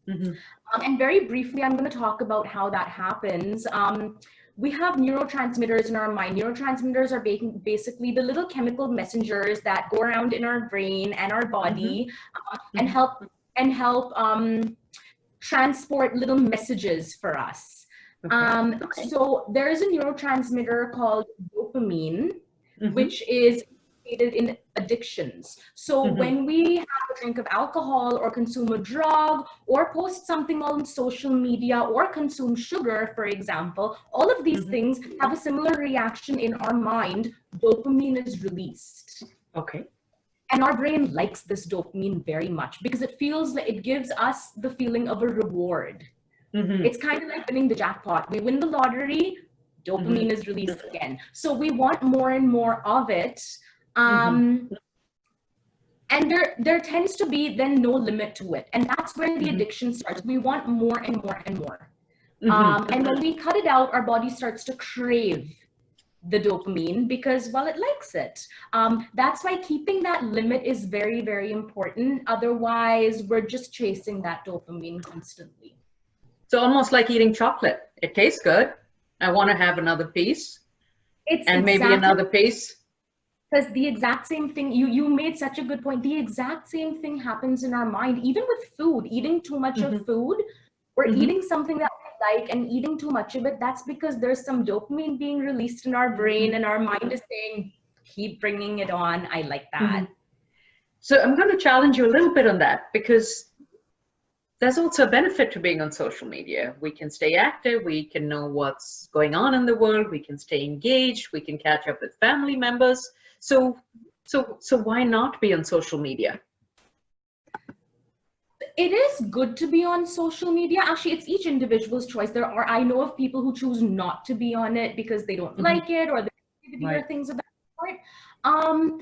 And very briefly, I'm going to talk about how that happens. We have neurotransmitters in our mind. Neurotransmitters are basically the little chemical messengers that go around in our brain and our body and help transport little messages for us. So there is a neurotransmitter called dopamine, which is implicated in addictions. So when we have a drink of alcohol or consume a drug or post something on social media or consume sugar, for example, all of these things have a similar reaction in our mind. Dopamine is released. And our brain likes this dopamine very much because it feels like it gives us the feeling of a reward. It's kind of like winning the jackpot. We win the lottery, dopamine is released again. So we want more and more of it. And there tends to be then no limit to it. And that's where the addiction starts. We want more and more and more. And when we cut it out, our body starts to crave the dopamine because, well, it likes it. That's why keeping that limit is very, very important. Otherwise, we're just chasing that dopamine constantly. So almost like eating chocolate. It tastes good. I want to have another piece. And maybe another piece. Because the exact same thing, you made such a good point. The exact same thing happens in our mind, even with food. Eating too much of food, we're eating something that we like and eating too much of it. That's because there's some dopamine being released in our brain and our mind is saying, keep bringing it on. I like that. So I'm going to challenge you a little bit on that, because there's also a benefit to being on social media. We can stay active. We can know what's going on in the world. We can stay engaged. We can catch up with family members. So why not be on social media? it is good to be on social media. Actually, it's each individual's choice. I know of people who choose not to be on it because they don't like it, or they hear things of that sort.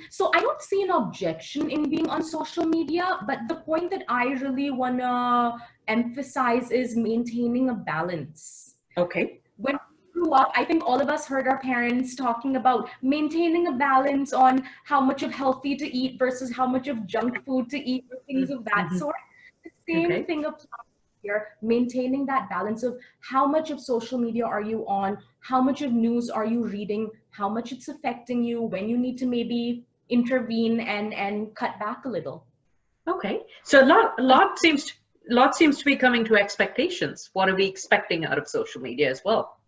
So I don't see an objection in being on social media, but the point that I really want to emphasize is maintaining a balance. Okay. When we grew up, I think all of us heard our parents talking about maintaining a balance on how much of healthy to eat versus how much of junk food to eat, or things of that sort. The same thing applies here, maintaining that balance of how much of social media are you on, how much of news are you reading, how much it's affecting you, when you need to maybe intervene and cut back a little. Okay, so a lot seems to be coming to expectations. What are we expecting out of social media as well?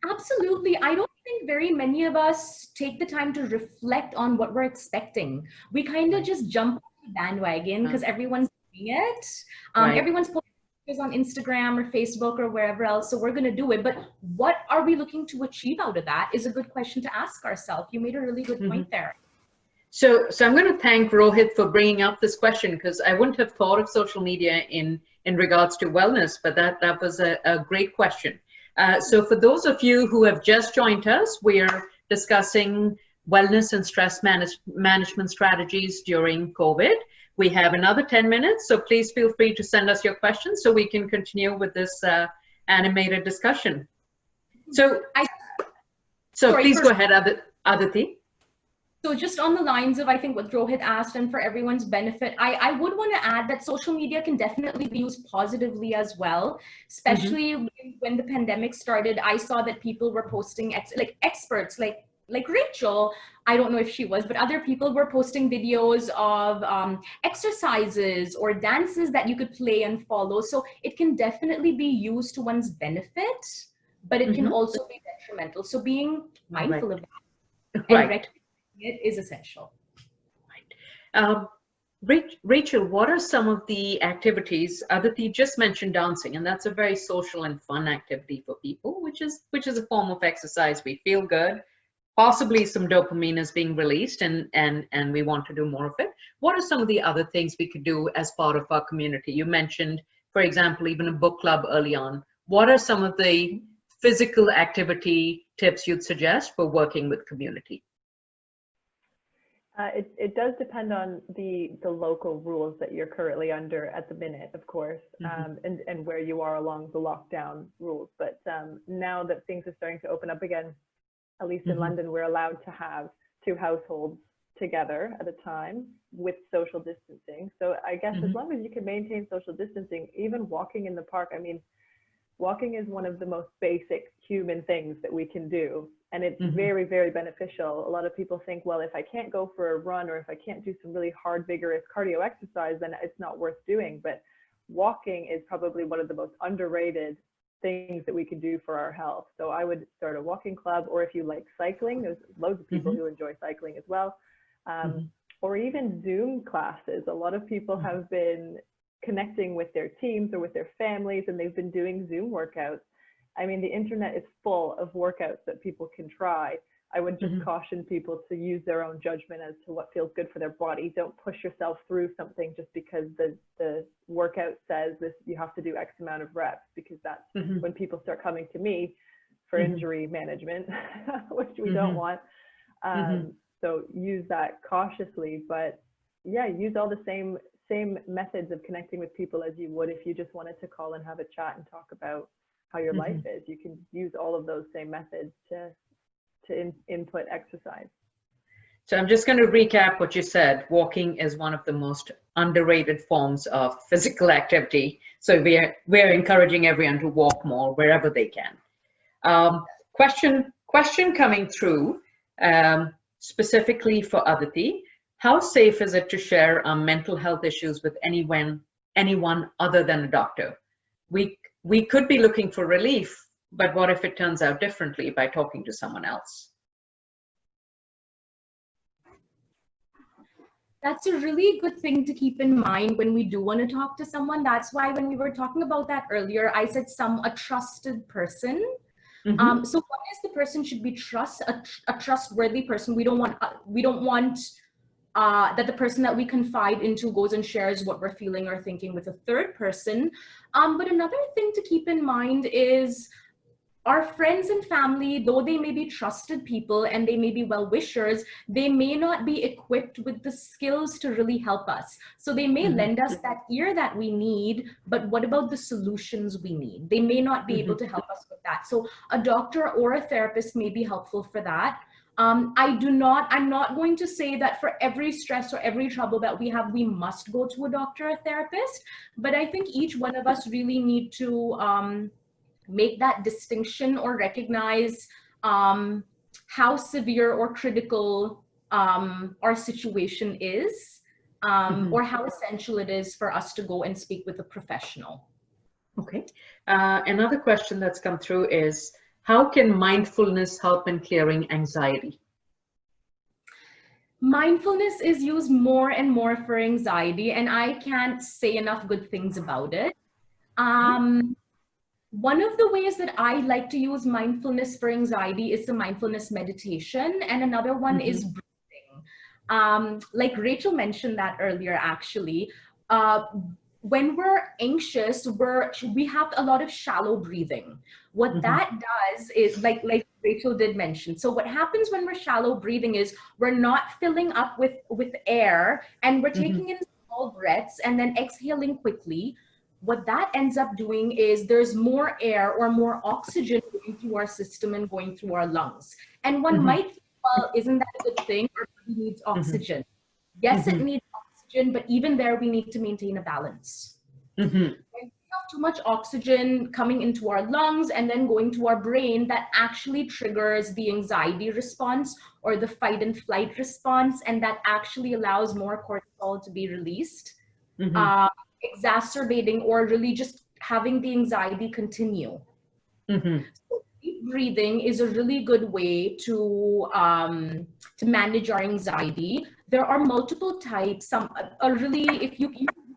Absolutely. I don't think very many of us take the time to reflect on what we're expecting. We kind of just jump on the bandwagon because everyone's doing it. Everyone's posting pictures on Instagram or Facebook or wherever else, so we're going to do it. But what are we looking to achieve out of that is a good question to ask ourselves. You made a really good point there. So I'm going to thank Rohit for bringing up this question, because I wouldn't have thought of social media in regards to wellness, but that was a great question. So for those of you who have just joined us, we're discussing wellness and stress management strategies during COVID. We have another 10 minutes, so please feel free to send us your questions so we can continue with this animated discussion. So please go ahead, Aditi. So just on the lines of, I think, what Rohit asked, and for everyone's benefit, I would want to add that social media can definitely be used positively as well, especially when the pandemic started. I saw that people were posting, experts like Rachel, I don't know if she was, but other people were posting videos of exercises or dances that you could play and follow. So it can definitely be used to one's benefit, but it can also be detrimental. So being mindful of that and it is essential. Rachel, what are some of the activities? Aditi just mentioned dancing, and that's a very social and fun activity for people, which is a form of exercise. We feel good. Possibly some dopamine is being released, and we want to do more of it. What are some of the other things we could do as part of our community? You mentioned, for example, even a book club early on. What are some of the physical activity tips you'd suggest for working with community? It does depend on the local rules that you're currently under at the minute, of course, and where you are along the lockdown rules. But now that things are starting to open up again, at least in London, we're allowed to have 2 households together at a time with social distancing. So I guess as long as you can maintain social distancing, even walking in the park, I mean, walking is one of the most basic human things that we can do. And it's very, very beneficial. A lot of people think, well, if I can't go for a run, or if I can't do some really hard, vigorous cardio exercise, then it's not worth doing. But walking is probably one of the most underrated things that we can do for our health. So I would start a walking club, or if you like cycling, there's loads of people who enjoy cycling as well. Or even Zoom classes. A lot of people have been connecting with their teams or with their families, and they've been doing Zoom workouts. I mean, the internet is full of workouts that people can try. I would just caution people to use their own judgment as to what feels good for their body. Don't push yourself through something just because the workout says this, you have to do X amount of reps, because that's when people start coming to me for injury management, which we don't want. So use that cautiously, but yeah, use all the same methods of connecting with people as you would if you just wanted to call and have a chat and talk about how your life is. You can use all of those same methods to input exercise. So I'm just going to recap what you said. Walking is one of the most underrated forms of physical activity. So we're encouraging everyone to walk more wherever they can. Question coming through specifically for Aditi. How safe is it to share our mental health issues with anyone other than a doctor? We could be looking for relief, but what if it turns out differently by talking to someone else? That's a really good thing to keep in mind when we do want to talk to someone. That's why when we were talking about that earlier, I said a trusted person. So one is the person should be a trustworthy person. We don't want that the person that we confide into goes and shares what we're feeling or thinking with a third person. But another thing to keep in mind is our friends and family, though they may be trusted people and they may be well-wishers, they may not be equipped with the skills to really help us. So they may lend us that ear that we need, but what about the solutions we need? They may not be able to help us with that. So a doctor or a therapist may be helpful for that. I'm not going to say that for every stress or every trouble that we have, we must go to a doctor or therapist, but I think each one of us really need to make that distinction or recognize how severe or critical our situation is, or how essential it is for us to go and speak with a professional. Okay. Another question that's come through is, how can mindfulness help in clearing anxiety? Mindfulness is used more and more for anxiety, and I can't say enough good things about it. One of the ways that I like to use mindfulness for anxiety is the mindfulness meditation, and another one is breathing. Like Rachel mentioned that earlier, actually. When we're anxious, we have a lot of shallow breathing. What that does is, like Rachel did mention, so what happens when we're shallow breathing is we're not filling up with air, and we're taking in small breaths and then exhaling quickly. What that ends up doing is there's more air or more oxygen going through our system and going through our lungs. And one might think, well, isn't that a good thing? Our body needs oxygen. Yes, it needs oxygen, but even there, we need to maintain a balance. When we have too much oxygen coming into our lungs and then going to our brain, that actually triggers the anxiety response or the fight and flight response, and that actually allows more cortisol to be released. Exacerbating or really just having the anxiety continue. So deep breathing is a really good way to manage our anxiety. There are multiple types. If you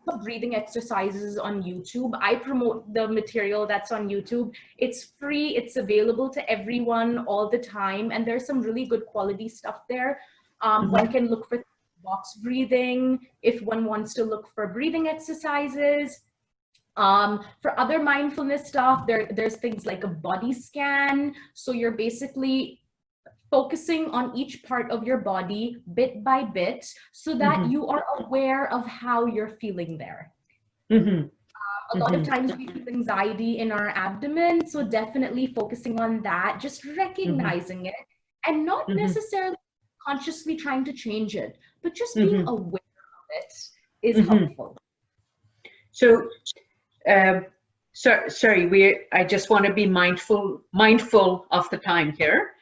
have breathing exercises on YouTube, I promote the material that's on YouTube. It's free, it's available to everyone all the time, and there's some really good quality stuff there. One can look for box breathing if one wants to look for breathing exercises. For other mindfulness stuff, there's things like a body scan. So you're basically focusing on each part of your body bit by bit so that you are aware of how you're feeling there. A lot of times we feel anxiety in our abdomen, so definitely focusing on that, just recognizing it and not necessarily consciously trying to change it, but just being aware of it is helpful. So, sorry, I just want to be mindful of the time here.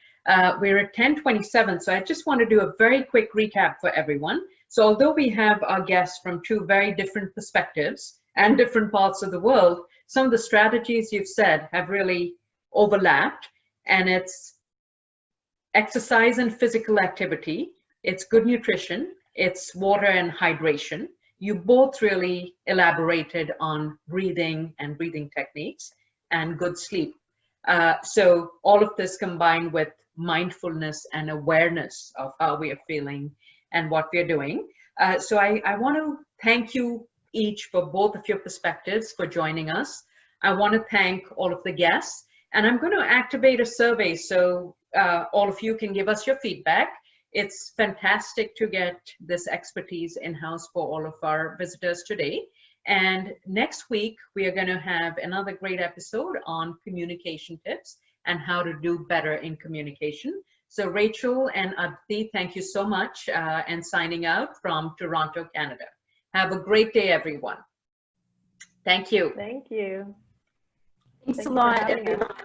We're at 10:27, so I just want to do a very quick recap for everyone. So although we have our guests from two very different perspectives and different parts of the world, some of the strategies you've said have really overlapped, and it's exercise and physical activity, it's good nutrition, it's water and hydration. You both really elaborated on breathing and breathing techniques and good sleep. So all of this combined with mindfulness and awareness of how we are feeling and what we're doing. So I want to thank you each for both of your perspectives for joining us. I want to thank all of the guests, and I'm going to activate a survey so all of you can give us your feedback. It's fantastic to get this expertise in-house for all of our visitors today. And next week, we are going to have another great episode on communication tips and how to do better in communication. So Rachel and Aditi, thank you so much, and signing out from Toronto, Canada. Have a great day, everyone. Thank you. Thank you. Thanks a lot, for having us. everyone.